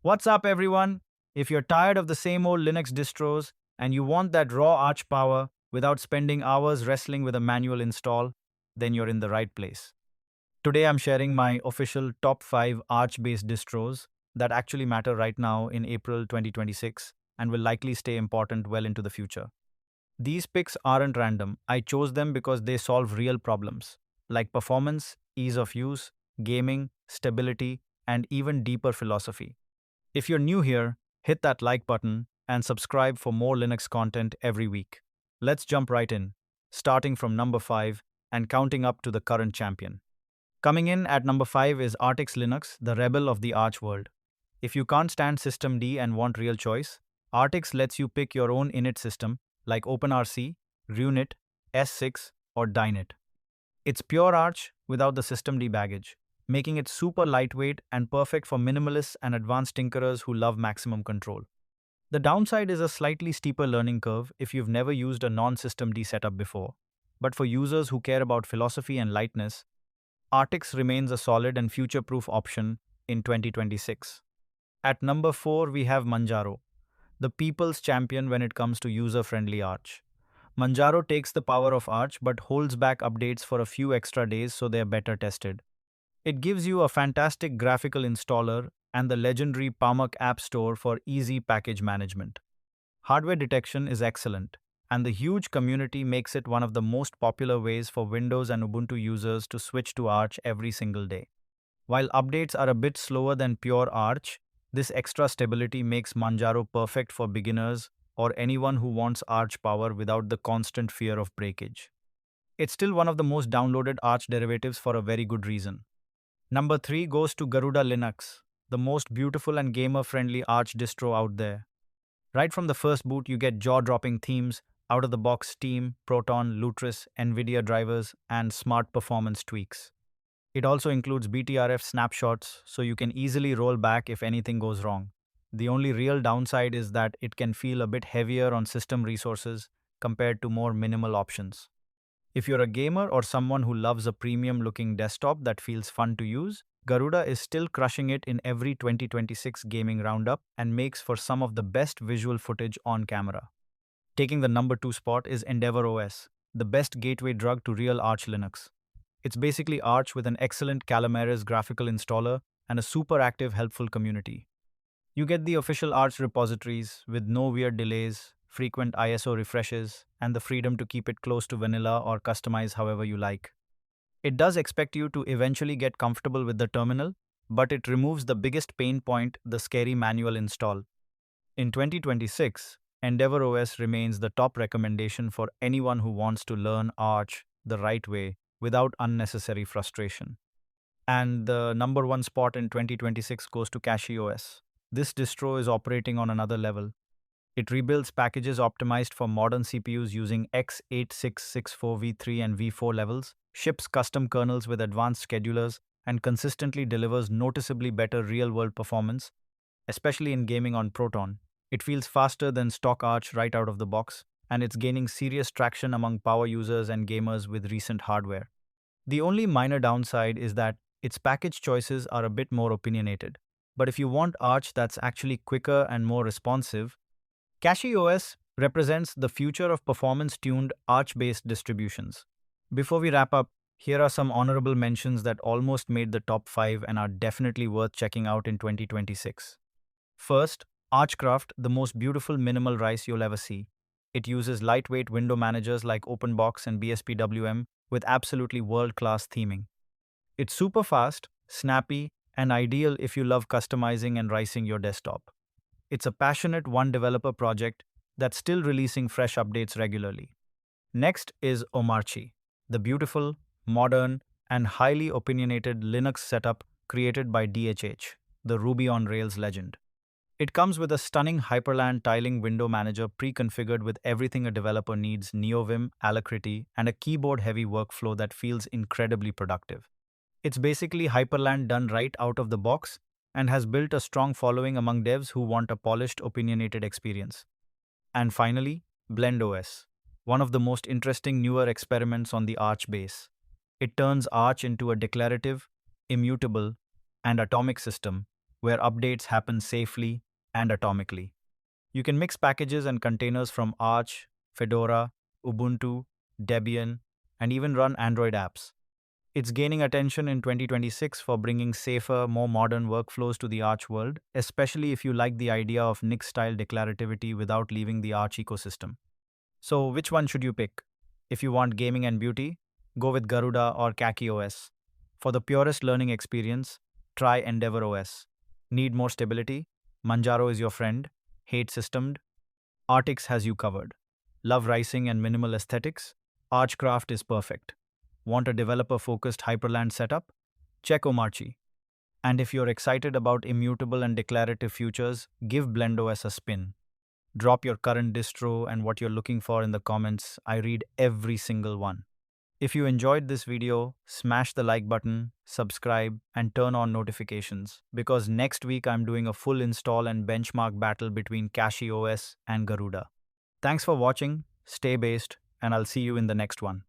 What's up, everyone? If you're tired of the same old Linux distros and you want that raw Arch power without spending hours wrestling with a manual install, then you're in the right place. Today, I'm sharing my official top 5 Arch based distros that actually matter right now in April 2026 and will likely stay important well into the future. These picks aren't random. I chose them because they solve real problems like performance, ease of use, gaming, stability, and even deeper philosophy. If you're new here, hit that like button and subscribe for more Linux content every week. Let's jump right in, starting from number 5 and counting up to the current champion. Coming in at number 5 is Artix Linux, the rebel of the Arch world. If you can't stand systemd and want real choice, Artix lets you pick your own init system like OpenRC, Runit, S6, or Dynit. It's pure Arch without the systemd baggage, making it super lightweight and perfect for minimalists and advanced tinkerers who love maximum control. The downside is a slightly steeper learning curve if you've never used a non-systemd setup before, but for users who care about philosophy and lightness, Artix remains a solid and future-proof option in 2026. At number 4, we have Manjaro, the people's champion when it comes to user-friendly Arch. Manjaro takes the power of Arch but holds back updates for a few extra days so they're better tested. It gives you a fantastic graphical installer and the legendary Pamak App Store for easy package management. Hardware detection is excellent, and the huge community makes it one of the most popular ways for Windows and Ubuntu users to switch to Arch every single day. While updates are a bit slower than pure Arch, this extra stability makes Manjaro perfect for beginners or anyone who wants Arch power without the constant fear of breakage. It's still one of the most downloaded Arch derivatives for a very good reason. Number 3 goes to Garuda Linux, the most beautiful and gamer-friendly Arch distro out there. Right from the first boot, you get jaw-dropping themes, out-of-the-box Steam, Proton, Lutris, NVIDIA drivers, and smart performance tweaks. It also includes BTRF snapshots, so you can easily roll back if anything goes wrong. The only real downside is that it can feel a bit heavier on system resources compared to more minimal options. If you're a gamer or someone who loves a premium-looking desktop that feels fun to use, Garuda is still crushing it in every 2026 gaming roundup and makes for some of the best visual footage on camera. Taking the number 2 spot is EndeavourOS, the best gateway drug to real Arch Linux. It's basically Arch with an excellent Calamares graphical installer and a super active, helpful community. You get the official Arch repositories with no weird delays, frequent ISO refreshes, and the freedom to keep it close to vanilla or customize however you like. It does expect you to eventually get comfortable with the terminal, but it removes the biggest pain point, the scary manual install. In 2026, EndeavourOS remains the top recommendation for anyone who wants to learn Arch the right way without unnecessary frustration. And the number 1 spot in 2026 goes to CachyOS. This distro is operating on another level. It rebuilds packages optimized for modern CPUs using x86-64v3 and v4 levels, ships custom kernels with advanced schedulers, and consistently delivers noticeably better real-world performance, especially in gaming on Proton. It feels faster than stock Arch right out of the box, and it's gaining serious traction among power users and gamers with recent hardware. The only minor downside is that its package choices are a bit more opinionated. But if you want Arch that's actually quicker and more responsive, CachyOS represents the future of performance-tuned Arch-based distributions. Before we wrap up, here are some honorable mentions that almost made the top 5 and are definitely worth checking out in 2026. First, Archcraft, the most beautiful minimal rice you'll ever see. It uses lightweight window managers like OpenBox and BSPWM with absolutely world-class theming. It's super fast, snappy, and ideal if you love customizing and ricing your desktop. It's a passionate one-developer project that's still releasing fresh updates regularly. Next is Omarchy, the beautiful, modern, and highly opinionated Linux setup created by DHH, the Ruby on Rails legend. It comes with a stunning Hyprland tiling window manager pre-configured with everything a developer needs: NeoVim, Alacrity, and a keyboard-heavy workflow that feels incredibly productive. It's basically Hyprland done right out of the box and has built a strong following among devs who want a polished, opinionated experience. And finally, blendOS, one of the most interesting newer experiments on the Arch base. It turns Arch into a declarative, immutable, and atomic system where updates happen safely and atomically. You can mix packages and containers from Arch, Fedora, Ubuntu, Debian, and even run Android apps. It's gaining attention in 2026 for bringing safer, more modern workflows to the Arch world, especially if you like the idea of Nix-style declarativity without leaving the Arch ecosystem. So, which one should you pick? If you want gaming and beauty, go with Garuda or CachyOS. For the purest learning experience, try EndeavourOS. Need more stability? Manjaro is your friend. Hate systemed? Artix has you covered. Love rising and minimal aesthetics? Archcraft is perfect. Want a developer-focused Hyprland setup? Check Omarchy. And if you're excited about immutable and declarative futures, give blendOS a spin. Drop your current distro and what you're looking for in the comments. I read every single one. If you enjoyed this video, smash the like button, subscribe, and turn on notifications because next week I'm doing a full install and benchmark battle between CachyOS and Garuda. Thanks for watching, stay based, and I'll see you in the next one.